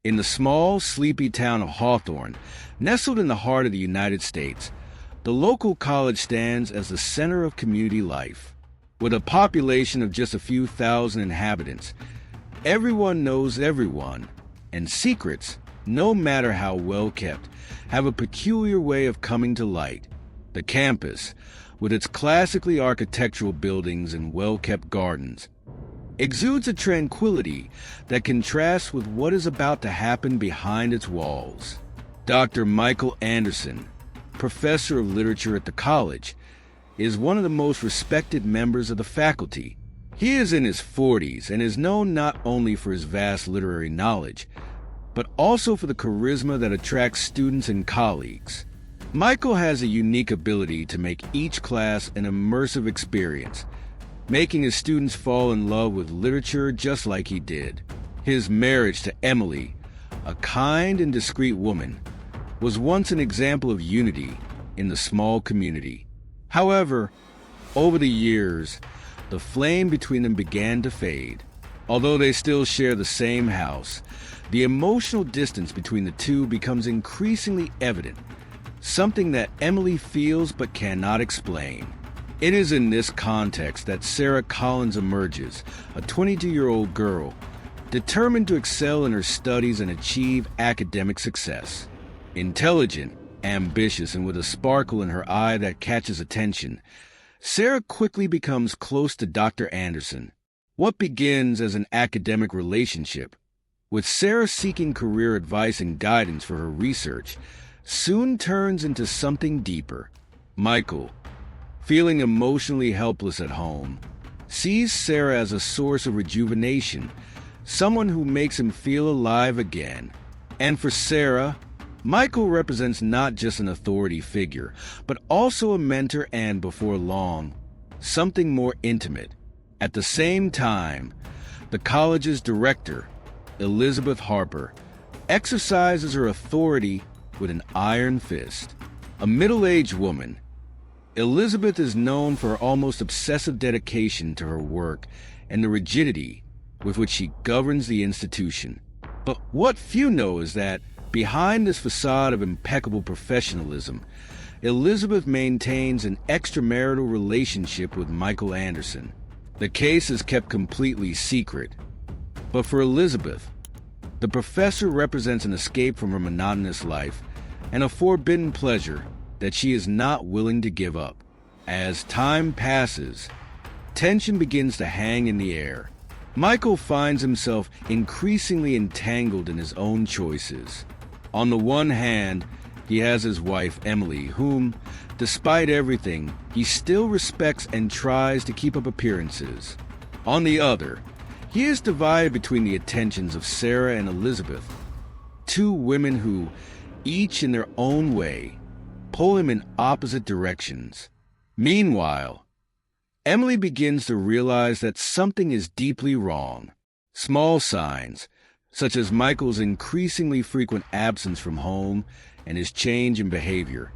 In the small, sleepy town of Hawthorne, nestled in the heart of the United States, the local college stands as the center of community life. With a population of just a few thousand inhabitants, everyone knows everyone, and secrets, no matter how well kept, have a peculiar way of coming to light. The campus, with its classically architectural buildings and well-kept gardens, exudes a tranquility that contrasts with what is about to happen behind its walls. Dr. Michael Anderson, professor of literature at the college, is one of the most respected members of the faculty. He is in his 40s and is known not only for his vast literary knowledge, but also for the charisma that attracts students and colleagues. Michael has a unique ability to make each class an immersive experience, making his students fall in love with literature just like he did. His marriage to Emily, a kind and discreet woman, was once an example of unity in the small community. However, over the years, the flame between them began to fade. Although they still share the same house, the emotional distance between the two becomes increasingly evident, something that Emily feels but cannot explain. It is in this context that Sarah Collins emerges, a 22-year-old girl, determined to excel in her studies and achieve academic success. Intelligent, ambitious, and with a sparkle in her eye that catches attention, Sarah quickly becomes close to Dr. Anderson. What begins as an academic relationship, with Sarah seeking career advice and guidance for her research, soon turns into something deeper. Michael, feeling emotionally helpless at home, sees Sarah as a source of rejuvenation, someone who makes him feel alive again. And for Sarah, Michael represents not just an authority figure, but also a mentor and, before long, something more intimate. At the same time, the college's director, Elizabeth Harper, exercises her authority with an iron fist. A middle-aged woman, Elizabeth is known for her almost obsessive dedication to her work and the rigidity with which she governs the institution. But what few know is that, behind this facade of impeccable professionalism, Elizabeth maintains an extramarital relationship with Michael Anderson. The case is kept completely secret, but for Elizabeth, the professor represents an escape from her monotonous life and a forbidden pleasure that she is not willing to give up. As time passes, tension begins to hang in the air. Michael finds himself increasingly entangled in his own choices. On the one hand, he has his wife, Emily, whom, despite everything, he still respects and tries to keep up appearances. On the other, he is divided between the attentions of Sarah and Elizabeth, two women who, each in their own way, pull him in opposite directions. Meanwhile, Emily begins to realize that something is deeply wrong. Small signs, such as Michael's increasingly frequent absence from home and his change in behavior,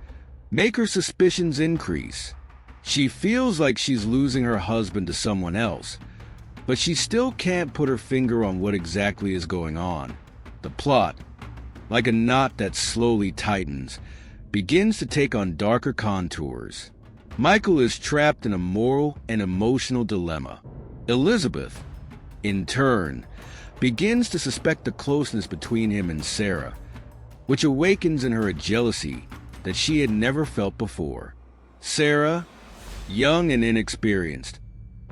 make her suspicions increase. She feels like she's losing her husband to someone else, but she still can't put her finger on what exactly is going on. The plot, like a knot that slowly tightens, begins to take on darker contours. Michael is trapped in a moral and emotional dilemma. Elizabeth, in turn, begins to suspect the closeness between him and Sarah, which awakens in her a jealousy that she had never felt before. Sarah, young and inexperienced,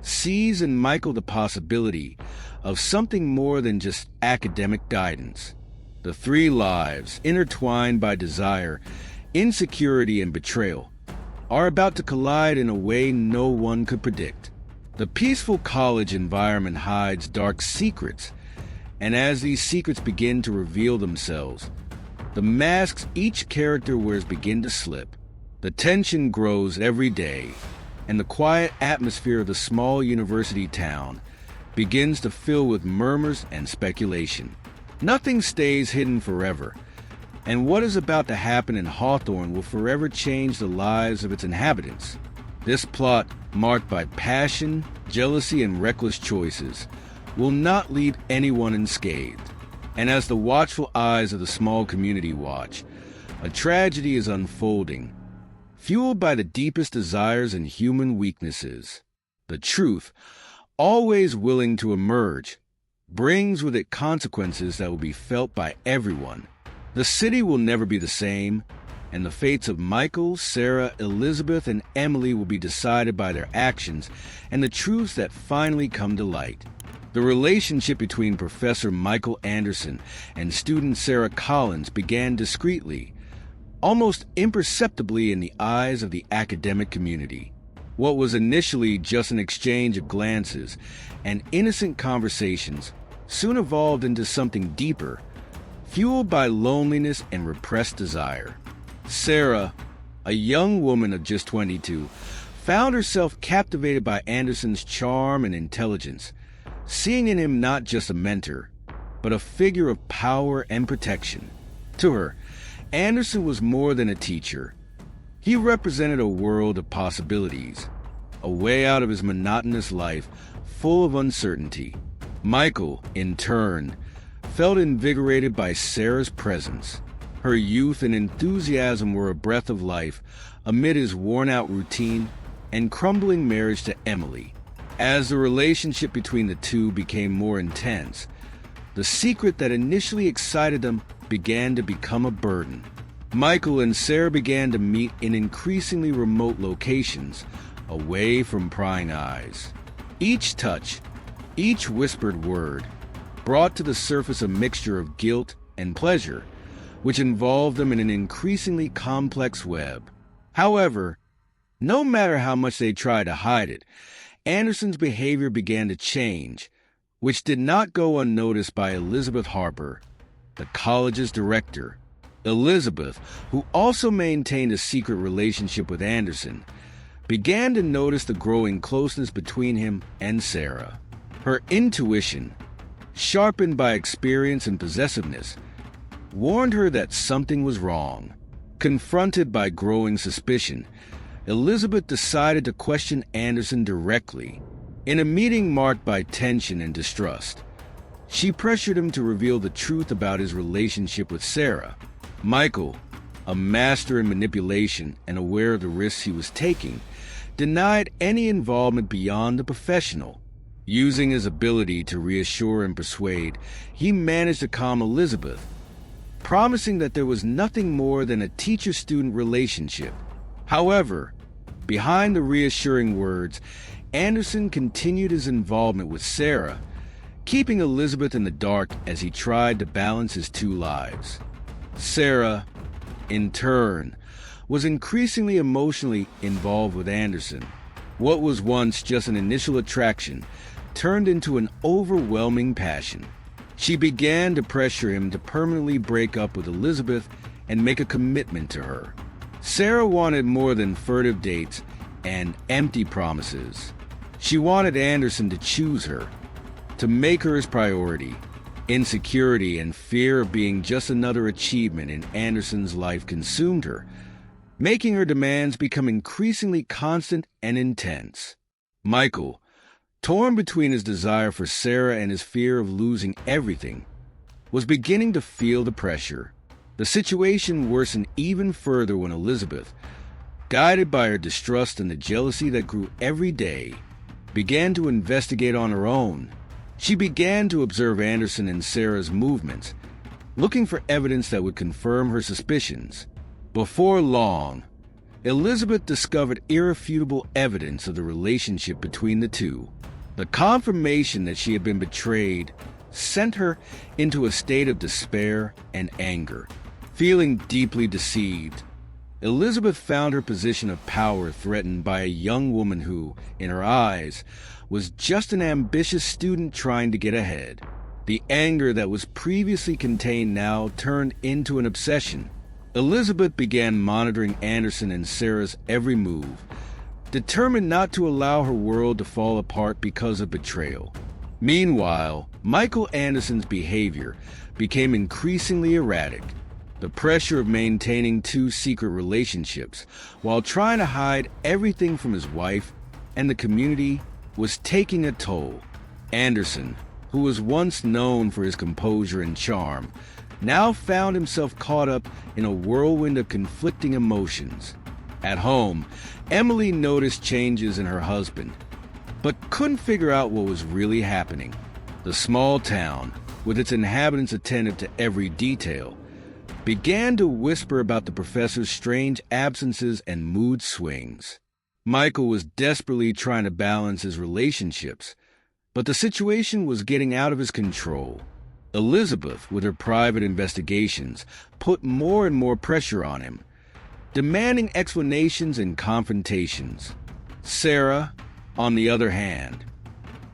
sees in Michael the possibility of something more than just academic guidance. The three lives, intertwined by desire, insecurity, and betrayal, are about to collide in a way no one could predict. The peaceful college environment hides dark secrets, and as these secrets begin to reveal themselves, the masks each character wears begin to slip. The tension grows every day, and the quiet atmosphere of the small university town begins to fill with murmurs and speculation. Nothing stays hidden forever, and what is about to happen in Hawthorne will forever change the lives of its inhabitants. This plot, marked by passion, jealousy, and reckless choices, will not leave anyone unscathed. And as the watchful eyes of the small community watch, a tragedy is unfolding, fueled by the deepest desires and human weaknesses. The truth, always willing to emerge, brings with it consequences that will be felt by everyone. The city will never be the same, and the fates of Michael, Sarah, Elizabeth, and Emily will be decided by their actions and the truths that finally come to light. The relationship between Professor Michael Anderson and student Sarah Collins began discreetly, almost imperceptibly in the eyes of the academic community. What was initially just an exchange of glances and innocent conversations soon evolved into something deeper, fueled by loneliness and repressed desire. Sarah, a young woman of just 22, found herself captivated by Anderson's charm and intelligence, seeing in him not just a mentor, but a figure of power and protection. To her, Anderson was more than a teacher. He represented a world of possibilities, a way out of his monotonous life full of uncertainty. Michael, in turn, felt invigorated by Sarah's presence. Her youth and enthusiasm were a breath of life amid his worn-out routine and crumbling marriage to Emily. As the relationship between the two became more intense, the secret that initially excited them began to become a burden. Michael and Sarah began to meet in increasingly remote locations, away from prying eyes. Each touch, each whispered word, brought to the surface a mixture of guilt and pleasure, which involved them in an increasingly complex web. However, no matter how much they tried to hide it, Anderson's behavior began to change, which did not go unnoticed by Elizabeth Harper, the college's director. Elizabeth, who also maintained a secret relationship with Anderson, began to notice the growing closeness between him and Sarah. Her intuition, sharpened by experience and possessiveness, warned her that something was wrong. Confronted by growing suspicion, Elizabeth decided to question Anderson directly. In a meeting marked by tension and distrust, she pressured him to reveal the truth about his relationship with Sarah. Michael, a master in manipulation and aware of the risks he was taking, denied any involvement beyond the professional. Using his ability to reassure and persuade, he managed to calm Elizabeth, promising that there was nothing more than a teacher-student relationship. However, behind the reassuring words, Anderson continued his involvement with Sarah, keeping Elizabeth in the dark as he tried to balance his two lives. Sarah, in turn, was increasingly emotionally involved with Anderson. What was once just an initial attraction turned into an overwhelming passion. She began to pressure him to permanently break up with Elizabeth and make a commitment to her. Sarah wanted more than furtive dates and empty promises. She wanted Anderson to choose her, to make her his priority. Insecurity and fear of being just another achievement in Anderson's life consumed her, making her demands become increasingly constant and intense. Michael, torn between his desire for Sarah and his fear of losing everything, was beginning to feel the pressure. The situation worsened even further when Elizabeth, guided by her distrust and the jealousy that grew every day, began to investigate on her own. She began to observe Anderson and Sarah's movements, looking for evidence that would confirm her suspicions. Before long, Elizabeth discovered irrefutable evidence of the relationship between the two. The confirmation that she had been betrayed sent her into a state of despair and anger. Feeling deeply deceived, Elizabeth found her position of power threatened by a young woman who, in her eyes, was just an ambitious student trying to get ahead. The anger that was previously contained now turned into an obsession. Elizabeth began monitoring Anderson and Sarah's every move, determined not to allow her world to fall apart because of betrayal. Meanwhile, Michael Anderson's behavior became increasingly erratic. The pressure of maintaining two secret relationships while trying to hide everything from his wife and the community was taking a toll. Anderson, who was once known for his composure and charm, now found himself caught up in a whirlwind of conflicting emotions. At home, Emily noticed changes in her husband, but couldn't figure out what was really happening. The small town, with its inhabitants attentive to every detail, began to whisper about the professor's strange absences and mood swings. Michael was desperately trying to balance his relationships, but the situation was getting out of his control. Elizabeth, with her private investigations, put more and more pressure on him, demanding explanations and confrontations. Sarah, on the other hand,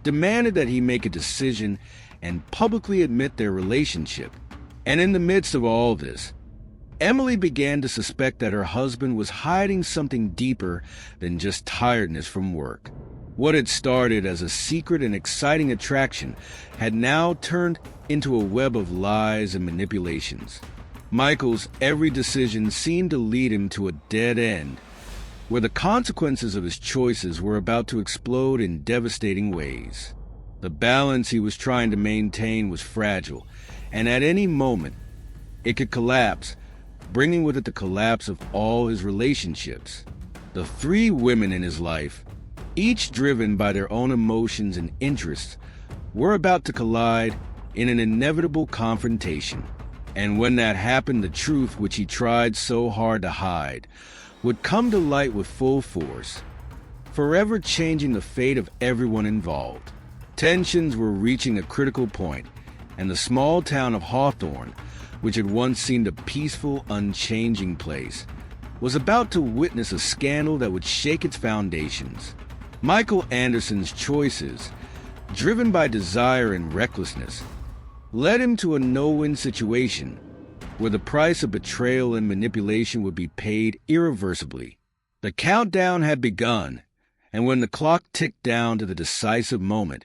demanded that he make a decision and publicly admit their relationship. And in the midst of all this, Emily began to suspect that her husband was hiding something deeper than just tiredness from work. What had started as a secret and exciting attraction had now turned into a web of lies and manipulations. Michael's every decision seemed to lead him to a dead end, where the consequences of his choices were about to explode in devastating ways. The balance he was trying to maintain was fragile, and at any moment, it could collapse, bringing with it the collapse of all his relationships. The three women in his life, each driven by their own emotions and interests, were about to collide in an inevitable confrontation. And when that happened, the truth which he tried so hard to hide would come to light with full force, forever changing the fate of everyone involved. Tensions were reaching a critical point, and the small town of Hawthorne, which had once seemed a peaceful, unchanging place, was about to witness a scandal that would shake its foundations. Michael Anderson's choices, driven by desire and recklessness, led him to a no-win situation where the price of betrayal and manipulation would be paid irreversibly. The countdown had begun, and when the clock ticked down to the decisive moment,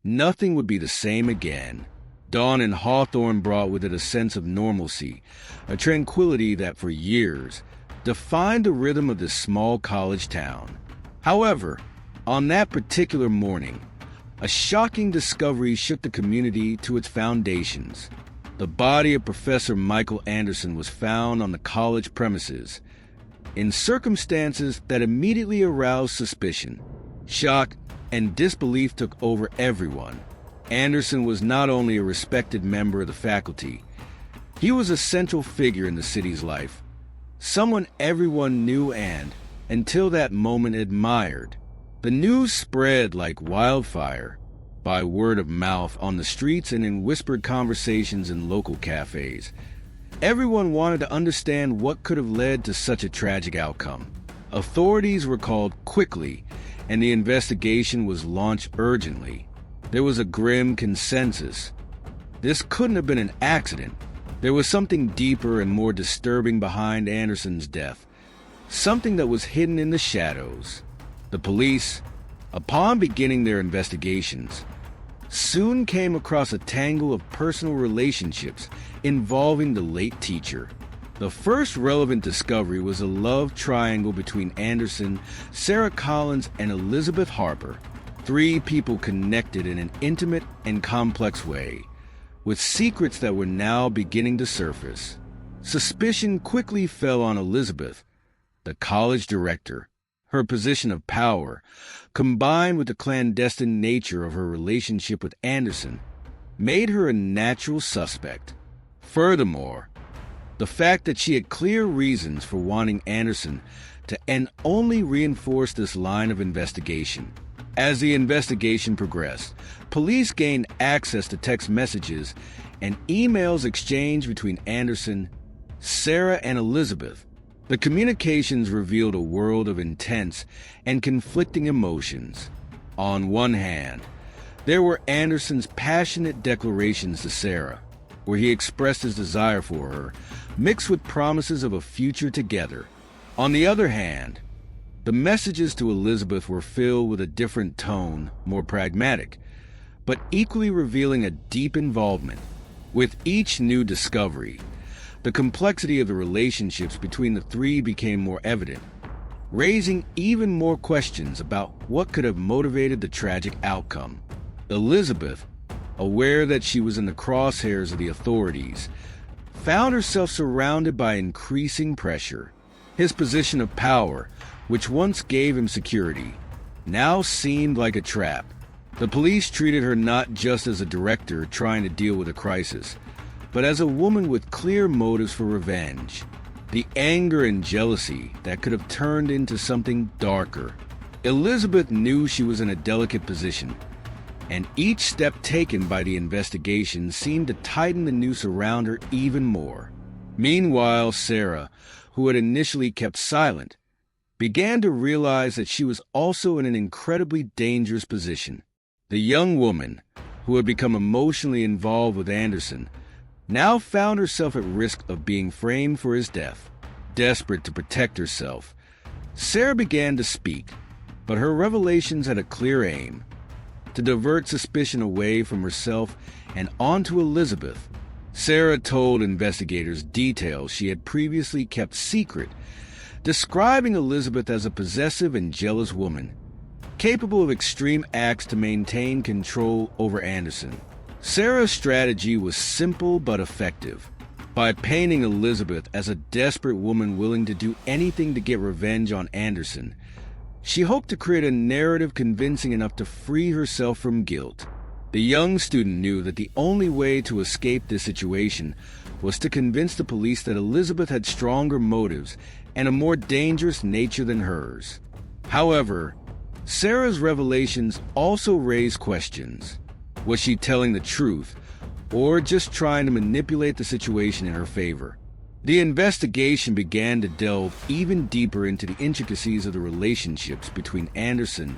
nothing would be the same again. Dawn in Hawthorne brought with it a sense of normalcy, a tranquility that for years defined the rhythm of this small college town. However, on that particular morning, a shocking discovery shook the community to its foundations. The body of Professor Michael Anderson was found on the college premises in circumstances that immediately aroused suspicion. Shock and disbelief took over everyone. Anderson was not only a respected member of the faculty, he was a central figure in the city's life, someone everyone knew and, until that moment, admired. The news spread like wildfire, by word of mouth on the streets and in whispered conversations in local cafes. Everyone wanted to understand what could have led to such a tragic outcome. Authorities were called quickly, and the investigation was launched urgently. There was a grim consensus. This couldn't have been an accident. There was something deeper and more disturbing behind Anderson's death, something that was hidden in the shadows. The police, upon beginning their investigations, soon came across a tangle of personal relationships involving the late teacher. The first relevant discovery was a love triangle between Anderson, Sarah Collins, and Elizabeth Harper. Three people connected in an intimate and complex way, with secrets that were now beginning to surface. Suspicion quickly fell on Elizabeth, the college director. Her position of power, combined with the clandestine nature of her relationship with Anderson, made her a natural suspect. Furthermore, the fact that she had clear reasons for wanting Anderson to end only reinforced this line of investigation. As the investigation progressed, police gained access to text messages and emails exchanged between Anderson, Sarah, and Elizabeth. The communications revealed a world of intense and conflicting emotions. On one hand, there were Anderson's passionate declarations to Sarah, where he expressed his desire for her, mixed with promises of a future together. On the other hand, the messages to Elizabeth were filled with a different tone, more pragmatic, but equally revealing a deep involvement. With each new discovery, the complexity of the relationships between the three became more evident, raising even more questions about what could have motivated the tragic outcome. Elizabeth, aware that she was in the crosshairs of the authorities, found herself surrounded by increasing pressure. His position of power, which once gave him security, now seemed like a trap. The police treated her not just as a director trying to deal with a crisis, but as a woman with clear motives for revenge. The anger and jealousy that could have turned into something darker. Elizabeth knew she was in a delicate position, and each step taken by the investigation seemed to tighten the noose around her even more. Meanwhile, Sarah, who had initially kept silent, began to realize that she was also in an incredibly dangerous position. The young woman, who had become emotionally involved with Anderson, now found herself at risk of being framed for his death. Desperate to protect herself, Sarah began to speak, but her revelations had a clear aim: to divert suspicion away from herself and onto Elizabeth. Sarah told investigators details she had previously kept secret, describing Elizabeth as a possessive and jealous woman, capable of extreme acts to maintain control over Anderson. Sarah's strategy was simple but effective. By painting Elizabeth as a desperate woman willing to do anything to get revenge on Anderson, she hoped to create a narrative convincing enough to free herself from guilt. The young student knew that the only way to escape this situation was to convince the police that Elizabeth had stronger motives and a more dangerous nature than hers. However, Sarah's revelations also raised questions. Was she telling the truth, or just trying to manipulate the situation in her favor? The investigation began to delve even deeper into the intricacies of the relationships between Anderson,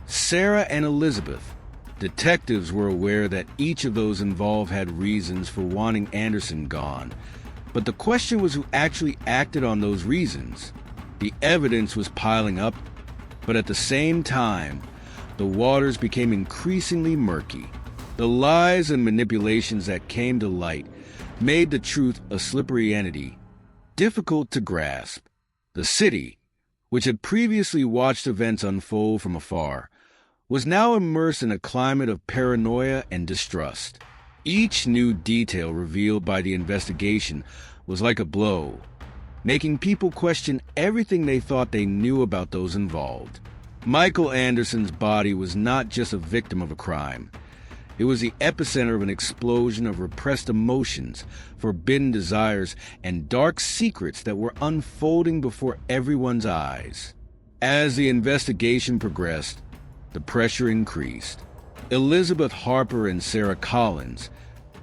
Sarah, and Elizabeth. Detectives were aware that each of those involved had reasons for wanting Anderson gone, but the question was who actually acted on those reasons. The evidence was piling up, but at the same time, the waters became increasingly murky. The lies and manipulations that came to light made the truth a slippery entity, difficult to grasp. The city, which had previously watched events unfold from afar, was now immersed in a climate of paranoia and distrust. Each new detail revealed by the investigation was like a blow, making people question everything they thought they knew about those involved. Michael Anderson's body was not just a victim of a crime. It was the epicenter of an explosion of repressed emotions, forbidden desires, and dark secrets that were unfolding before everyone's eyes. As the investigation progressed, the pressure increased. Elizabeth Harper and Sarah Collins,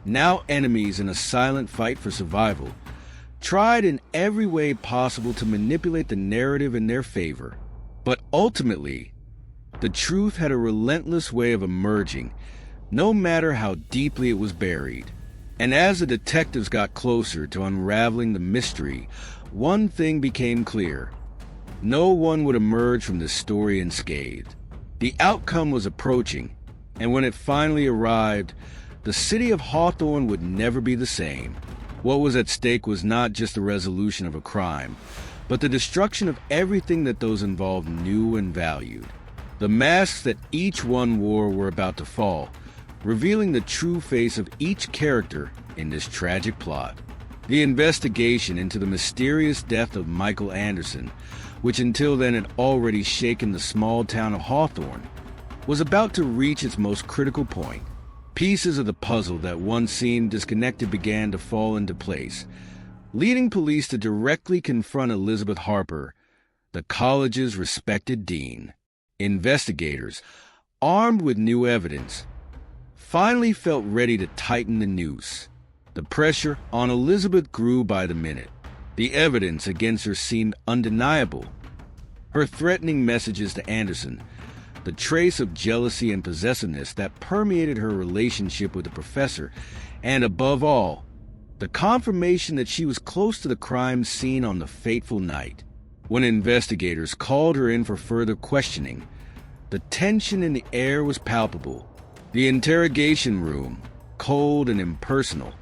now enemies in a silent fight for survival, tried in every way possible to manipulate the narrative in their favor. But ultimately, the truth had a relentless way of emerging, no matter how deeply it was buried. And as the detectives got closer to unraveling the mystery, one thing became clear: no one would emerge from this story unscathed. The outcome was approaching, and when it finally arrived, the city of Hawthorne would never be the same. What was at stake was not just the resolution of a crime, but the destruction of everything that those involved knew and valued. The masks that each one wore were about to fall, revealing the true face of each character in this tragic plot. The investigation into the mysterious death of Michael Anderson, which until then had already shaken the small town of Hawthorne, was about to reach its most critical point. Pieces of the puzzle that once seemed disconnected began to fall into place, leading police to directly confront Elizabeth Harper, the college's respected dean. Investigators, armed with new evidence, finally felt ready to tighten the noose. The pressure on Elizabeth grew by the minute. The evidence against her seemed undeniable. Her threatening messages to Anderson, the trace of jealousy and possessiveness that permeated her relationship with the professor, and above all, the confirmation that she was close to the crime scene on the fateful night. When investigators called her in for further questioning, the tension in the air was palpable. The interrogation room, cold and impersonal,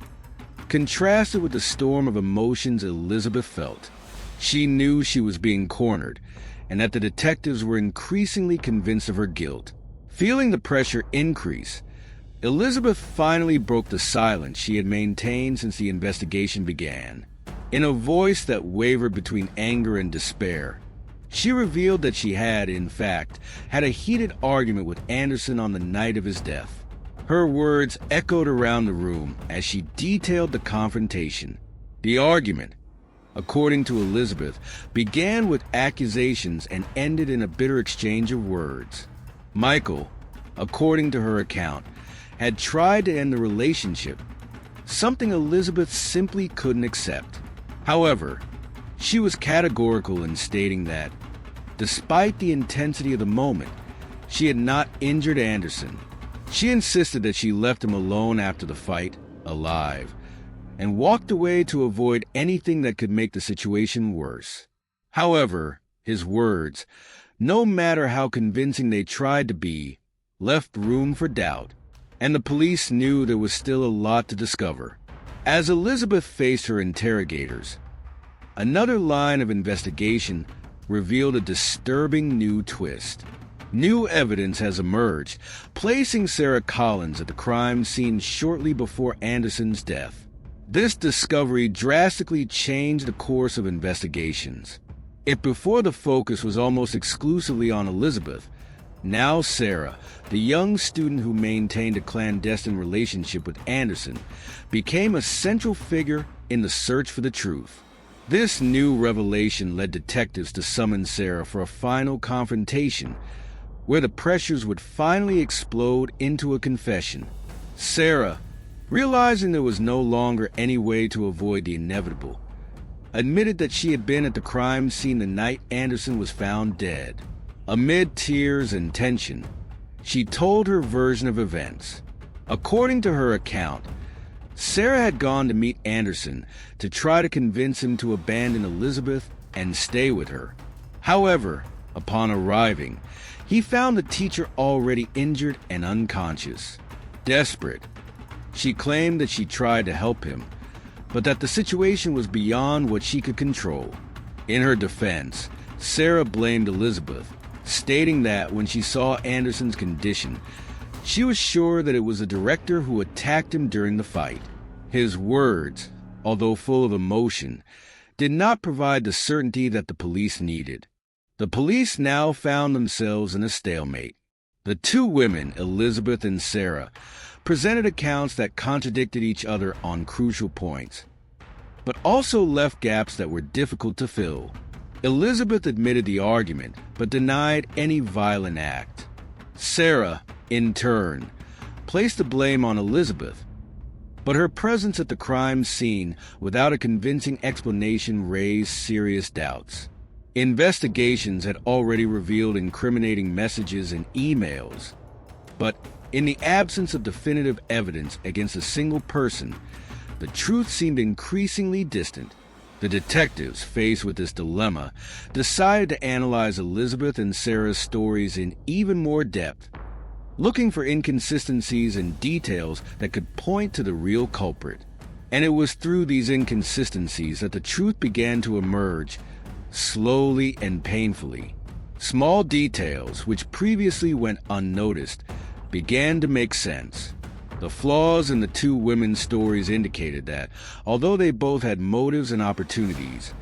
contrasted with the storm of emotions Elizabeth felt. She knew she was being cornered, and that the detectives were increasingly convinced of her guilt. Feeling the pressure increase, Elizabeth finally broke the silence she had maintained since the investigation began. In a voice that wavered between anger and despair, she revealed that she had, in fact, had a heated argument with Anderson on the night of his death. Her words echoed around the room as she detailed the confrontation. The argument, according to Elizabeth, began with accusations and ended in a bitter exchange of words. Michael, according to her account, had tried to end the relationship, something Elizabeth simply couldn't accept. However, she was categorical in stating that, despite the intensity of the moment, she had not injured Anderson. She insisted that she left him alone after the fight, alive, and walked away to avoid anything that could make the situation worse. However, his words, no matter how convincing they tried to be, left room for doubt, and the police knew there was still a lot to discover. As Elizabeth faced her interrogators, another line of investigation revealed a disturbing new twist. New evidence has emerged, placing Sarah Collins at the crime scene shortly before Anderson's death. This discovery drastically changed the course of investigations. If before the focus was almost exclusively on Elizabeth, now Sarah, the young student who maintained a clandestine relationship with Anderson, became a central figure in the search for the truth. This new revelation led detectives to summon Sarah for a final confrontation, where the pressures would finally explode into a confession. Sarah, realizing there was no longer any way to avoid the inevitable, admitted that she had been at the crime scene the night Anderson was found dead. Amid tears and tension, she told her version of events. According to her account, Sarah had gone to meet Anderson to try to convince him to abandon Elizabeth and stay with her. However, upon arriving, he found the teacher already injured and unconscious. Desperate, she claimed that she tried to help him, but that the situation was beyond what she could control. In her defense, Sarah blamed Elizabeth, stating that when she saw Anderson's condition, she was sure that it was the director who attacked him during the fight. His words, although full of emotion, did not provide the certainty that the police needed. The police now found themselves in a stalemate. The two women, Elizabeth and Sarah, presented accounts that contradicted each other on crucial points, but also left gaps that were difficult to fill. Elizabeth admitted the argument, but denied any violent act. Sarah, in turn, placed the blame on Elizabeth, but her presence at the crime scene without a convincing explanation raised serious doubts. Investigations had already revealed incriminating messages and emails, but in the absence of definitive evidence against a single person, the truth seemed increasingly distant. The detectives, faced with this dilemma, decided to analyze Elizabeth and Sarah's stories in even more depth, looking for inconsistencies and details that could point to the real culprit. And it was through these inconsistencies that the truth began to emerge, slowly and painfully. Small details, which previously went unnoticed, began to make sense. The flaws in the two women's stories indicated that, although they both had motives and opportunities,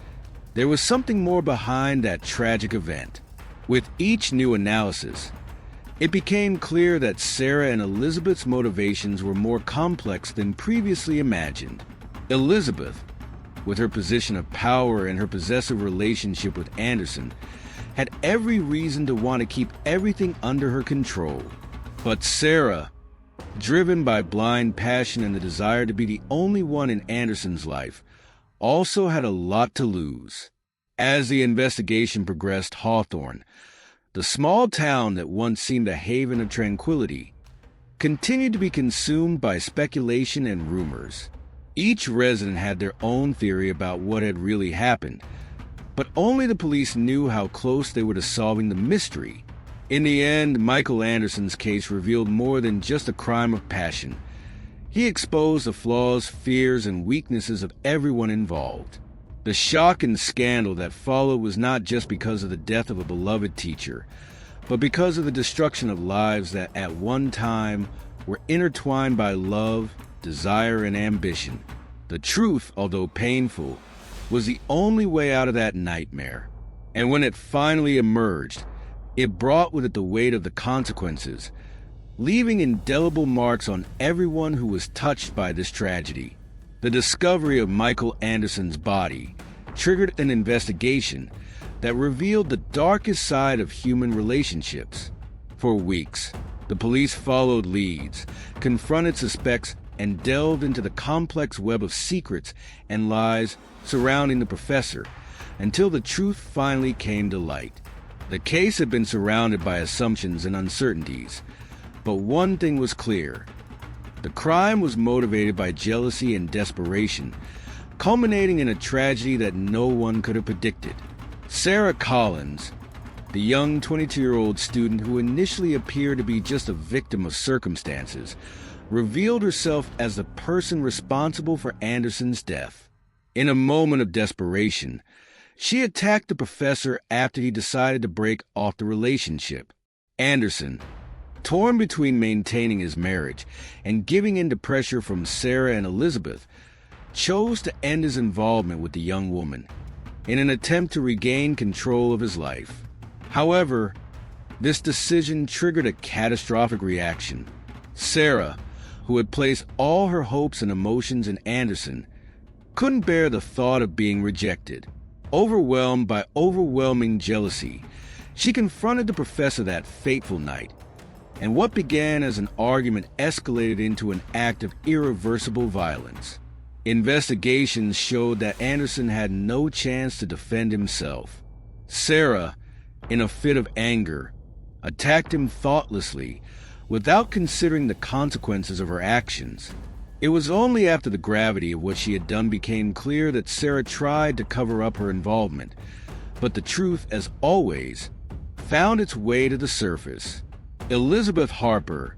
there was something more behind that tragic event. With each new analysis, it became clear that Sarah and Elizabeth's motivations were more complex than previously imagined. Elizabeth, with her position of power and her possessive relationship with Anderson, had every reason to want to keep everything under her control. But Sarah, driven by blind passion and the desire to be the only one in Anderson's life, also had a lot to lose. As the investigation progressed, Hawthorne, the small town that once seemed a haven of tranquility, continued to be consumed by speculation and rumors. Each resident had their own theory about what had really happened, but only the police knew how close they were to solving the mystery. In the end, Michael Anderson's case revealed more than just a crime of passion. He exposed the flaws, fears, and weaknesses of everyone involved. The shock and scandal that followed was not just because of the death of a beloved teacher, but because of the destruction of lives that at one time were intertwined by love, desire, and ambition. The truth, although painful, was the only way out of that nightmare. And when it finally emerged, it brought with it the weight of the consequences, leaving indelible marks on everyone who was touched by this tragedy. The discovery of Michael Anderson's body triggered an investigation that revealed the darkest side of human relationships. For weeks, the police followed leads, confronted suspects, and delved into the complex web of secrets and lies surrounding the professor until the truth finally came to light. The case had been surrounded by assumptions and uncertainties, but one thing was clear. The crime was motivated by jealousy and desperation, culminating in a tragedy that no one could have predicted. Sarah Collins, the young 22-year-old student who initially appeared to be just a victim of circumstances, revealed herself as the person responsible for Anderson's death. In a moment of desperation, she attacked the professor after he decided to break off the relationship. Anderson, torn between maintaining his marriage and giving in to pressure from Sarah and Elizabeth, chose to end his involvement with the young woman in an attempt to regain control of his life. However, this decision triggered a catastrophic reaction. Sarah, who had placed all her hopes and emotions in Anderson, couldn't bear the thought of being rejected. Overwhelmed by overwhelming jealousy, she confronted the professor that fateful night, and what began as an argument escalated into an act of irreversible violence. Investigations showed that Anderson had no chance to defend himself. Sarah, in a fit of anger, attacked him thoughtlessly, without considering the consequences of her actions. It was only after the gravity of what she had done became clear that Sarah tried to cover up her involvement, but the truth, as always, found its way to the surface. Elizabeth Harper,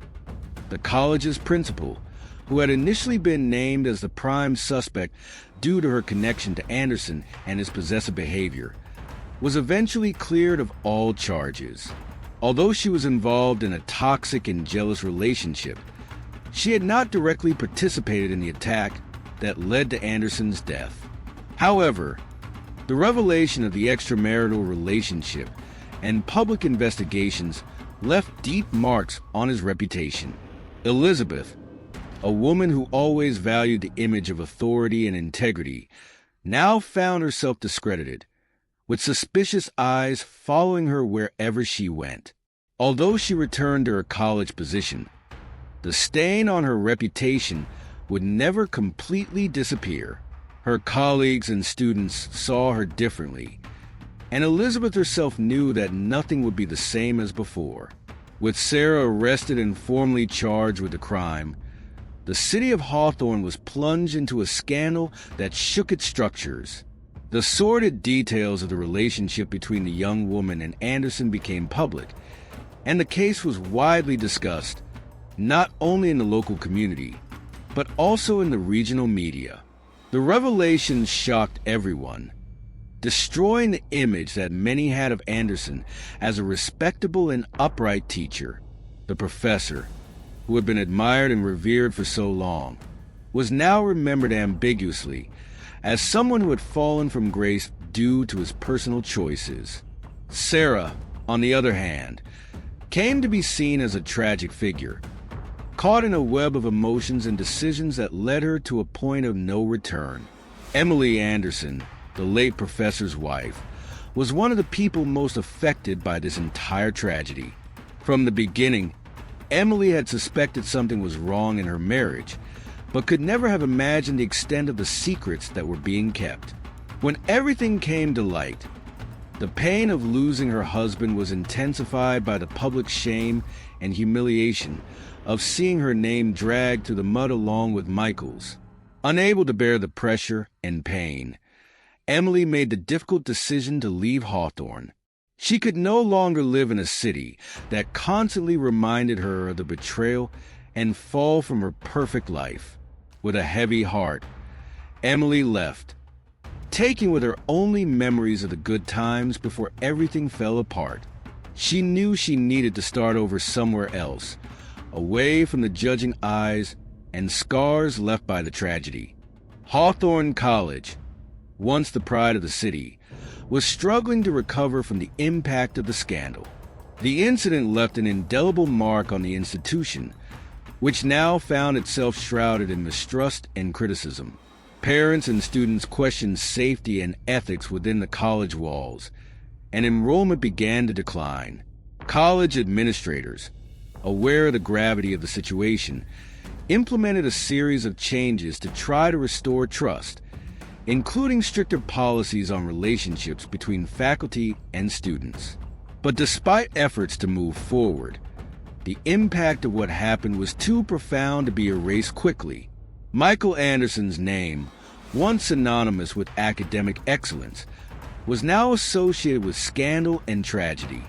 the college's principal, who had initially been named as the prime suspect due to her connection to Anderson and his possessive behavior, was eventually cleared of all charges. Although she was involved in a toxic and jealous relationship, she had not directly participated in the attack that led to Anderson's death. However, the revelation of the extramarital relationship and public investigations left deep marks on his reputation. Elizabeth, a woman who always valued the image of authority and integrity, now found herself discredited, with suspicious eyes following her wherever she went. Although she returned to her college position, the stain on her reputation would never completely disappear. Her colleagues and students saw her differently, and Elizabeth herself knew that nothing would be the same as before. With Sarah arrested and formally charged with the crime, the city of Hawthorne was plunged into a scandal that shook its structures. The sordid details of the relationship between the young woman and Anderson became public, and the case was widely discussed, not only in the local community, but also in the regional media. The revelations shocked everyone, destroying the image that many had of Anderson as a respectable and upright teacher. The professor, who had been admired and revered for so long, was now remembered ambiguously as someone who had fallen from grace due to his personal choices. Sarah, on the other hand, came to be seen as a tragic figure, caught in a web of emotions and decisions that led her to a point of no return. Emily Anderson, the late professor's wife, was one of the people most affected by this entire tragedy. From the beginning, Emily had suspected something was wrong in her marriage, but could never have imagined the extent of the secrets that were being kept. When everything came to light, the pain of losing her husband was intensified by the public shame and humiliation of seeing her name dragged through the mud along with Michael's. Unable to bear the pressure and pain, Emily made the difficult decision to leave Hawthorne. She could no longer live in a city that constantly reminded her of the betrayal and fall from her perfect life. With a heavy heart, Emily left, taking with her only memories of the good times before everything fell apart. She knew she needed to start over somewhere else, away from the judging eyes and scars left by the tragedy. Hawthorne College, once the pride of the city, was struggling to recover from the impact of the scandal. The incident left an indelible mark on the institution, which now found itself shrouded in mistrust and criticism. Parents and students questioned safety and ethics within the college walls, and enrollment began to decline. College administrators, aware of the gravity of the situation, implemented a series of changes to try to restore trust, including stricter policies on relationships between faculty and students. But despite efforts to move forward, the impact of what happened was too profound to be erased quickly. Michael Anderson's name, once synonymous with academic excellence, was now associated with scandal and tragedy.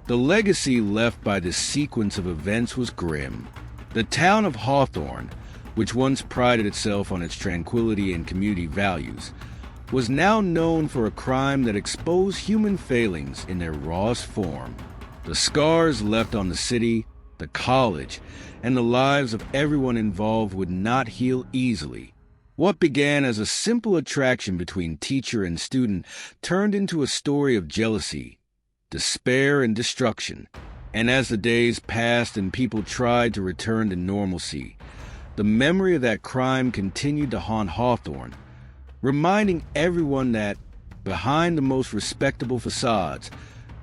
The legacy left by this sequence of events was grim. The town of Hawthorne, which once prided itself on its tranquility and community values, was now known for a crime that exposed human failings in their rawest form. The scars left on the city, the college, and the lives of everyone involved would not heal easily. What began as a simple attraction between teacher and student turned into a story of jealousy, despair, and destruction. And as the days passed and people tried to return to normalcy, the memory of that crime continued to haunt Hawthorne, reminding everyone that, behind the most respectable facades,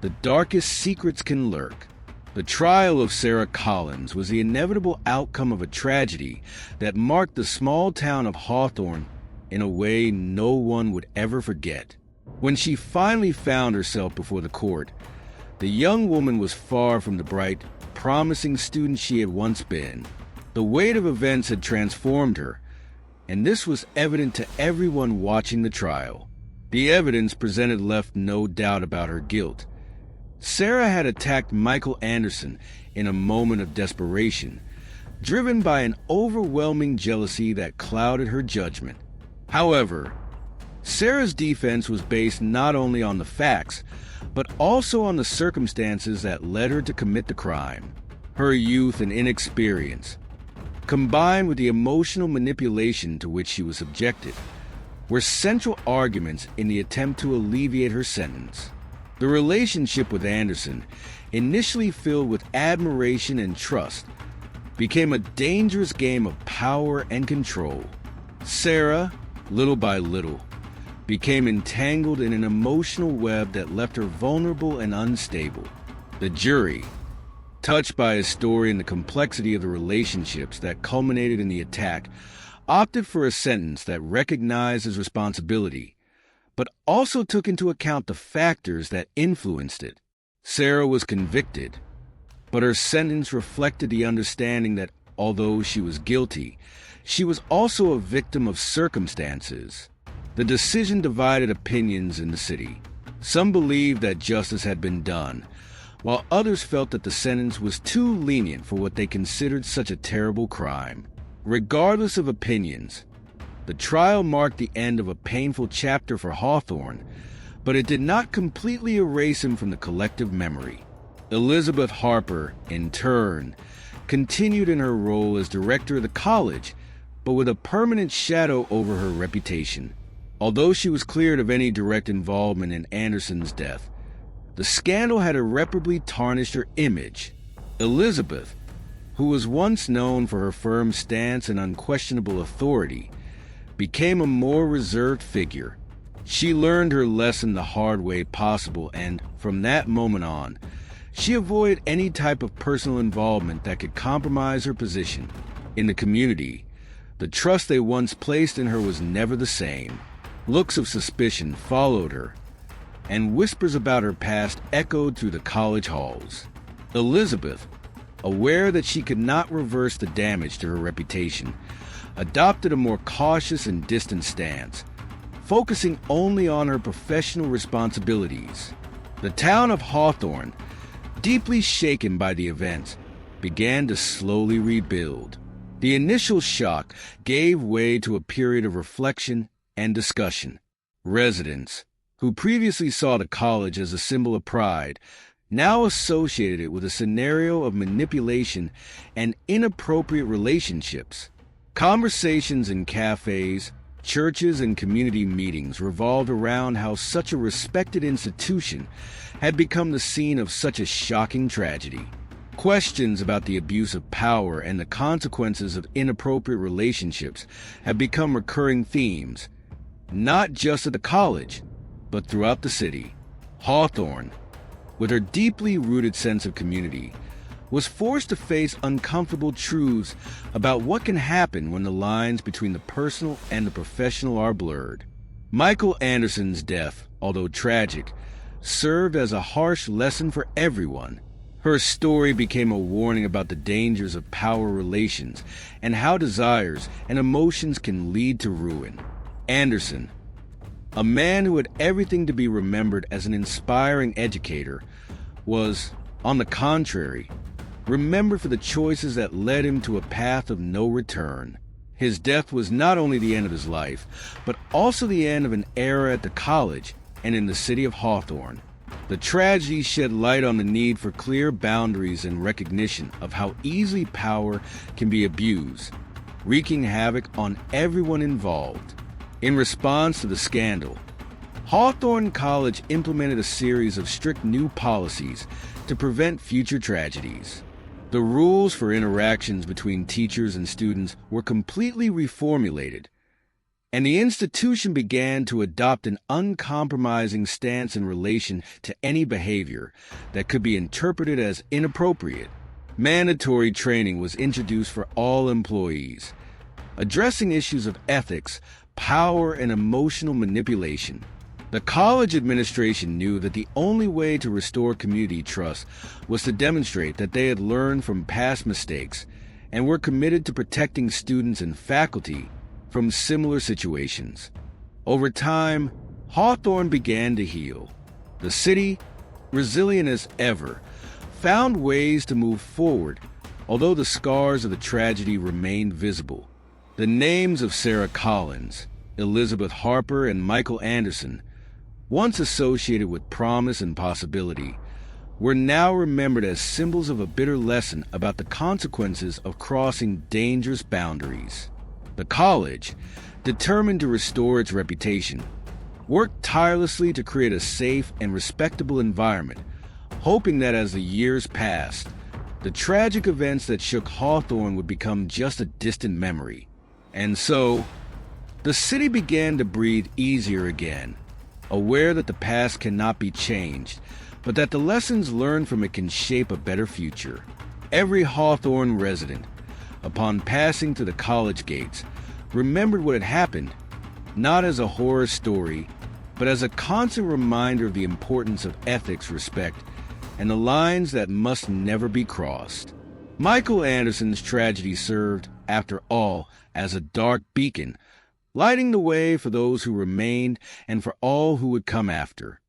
the darkest secrets can lurk. The trial of Sarah Collins was the inevitable outcome of a tragedy that marked the small town of Hawthorne in a way no one would ever forget. When she finally found herself before the court, the young woman was far from the bright, promising student she had once been. The weight of events had transformed her, and this was evident to everyone watching the trial. The evidence presented left no doubt about her guilt. Sarah had attacked Michael Anderson in a moment of desperation, driven by an overwhelming jealousy that clouded her judgment. However, Sarah's defense was based not only on the facts, but also on the circumstances that led her to commit the crime. Her youth and inexperience, combined with the emotional manipulation to which she was subjected, were central arguments in the attempt to alleviate her sentence. The relationship with Anderson, initially filled with admiration and trust, became a dangerous game of power and control. Sarah, little by little, became entangled in an emotional web that left her vulnerable and unstable. The jury, touched by his story and the complexity of the relationships that culminated in the attack, opted for a sentence that recognized his responsibility, but also took into account the factors that influenced it. Sarah was convicted, but her sentence reflected the understanding that although she was guilty, she was also a victim of circumstances. The decision divided opinions in the city. Some believed that justice had been done, while others felt that the sentence was too lenient for what they considered such a terrible crime. Regardless of opinions, the trial marked the end of a painful chapter for Hawthorne, but it did not completely erase him from the collective memory. Elizabeth Harper, in turn, continued in her role as director of the college, but with a permanent shadow over her reputation. Although she was cleared of any direct involvement in Anderson's death, the scandal had irreparably tarnished her image. Elizabeth, who was once known for her firm stance and unquestionable authority, became a more reserved figure. She learned her lesson the hard way possible, and from that moment on, she avoided any type of personal involvement that could compromise her position. In the community, the trust they once placed in her was never the same. Looks of suspicion followed her, and whispers about her past echoed through the college halls. Elizabeth, aware that she could not reverse the damage to her reputation, adopted a more cautious and distant stance, focusing only on her professional responsibilities. The town of Hawthorne, deeply shaken by the events, began to slowly rebuild. The initial shock gave way to a period of reflection and discussion. Residents, who previously saw the college as a symbol of pride, now associated it with a scenario of manipulation and inappropriate relationships. Conversations in cafes, churches, and community meetings revolved around how such a respected institution had become the scene of such a shocking tragedy. Questions about the abuse of power and the consequences of inappropriate relationships have become recurring themes, not just at the college, but throughout the city. Hawthorne, with her deeply rooted sense of community, was forced to face uncomfortable truths about what can happen when the lines between the personal and the professional are blurred. Michael Anderson's death, although tragic, served as a harsh lesson for everyone. Her story became a warning about the dangers of power relations and how desires and emotions can lead to ruin. Anderson, a man who had everything to be remembered as an inspiring educator, was, on the contrary, remembered for the choices that led him to a path of no return. His death was not only the end of his life, but also the end of an era at the college and in the city of Hawthorne. The tragedy shed light on the need for clear boundaries and recognition of how easily power can be abused, wreaking havoc on everyone involved. In response to the scandal, Hawthorne College implemented a series of strict new policies to prevent future tragedies. The rules for interactions between teachers and students were completely reformulated, and the institution began to adopt an uncompromising stance in relation to any behavior that could be interpreted as inappropriate. Mandatory training was introduced for all employees, addressing issues of ethics, power, and emotional manipulation. The college administration knew that the only way to restore community trust was to demonstrate that they had learned from past mistakes and were committed to protecting students and faculty from similar situations. Over time, Hawthorne began to heal. The city, resilient as ever, found ways to move forward, although the scars of the tragedy remained visible. The names of Sarah Collins, Elizabeth Harper, and Michael Anderson, once associated with promise and possibility, were now remembered as symbols of a bitter lesson about the consequences of crossing dangerous boundaries. The college, determined to restore its reputation, worked tirelessly to create a safe and respectable environment, hoping that as the years passed, the tragic events that shook Hawthorne would become just a distant memory. And so, the city began to breathe easier again, aware that the past cannot be changed, but that the lessons learned from it can shape a better future. Every Hawthorne resident, upon passing through the college gates, remembered what had happened, not as a horror story, but as a constant reminder of the importance of ethics, respect, and the lines that must never be crossed. Michael Anderson's tragedy served, after all, as a dark beacon, lighting the way for those who remained and for all who would come after.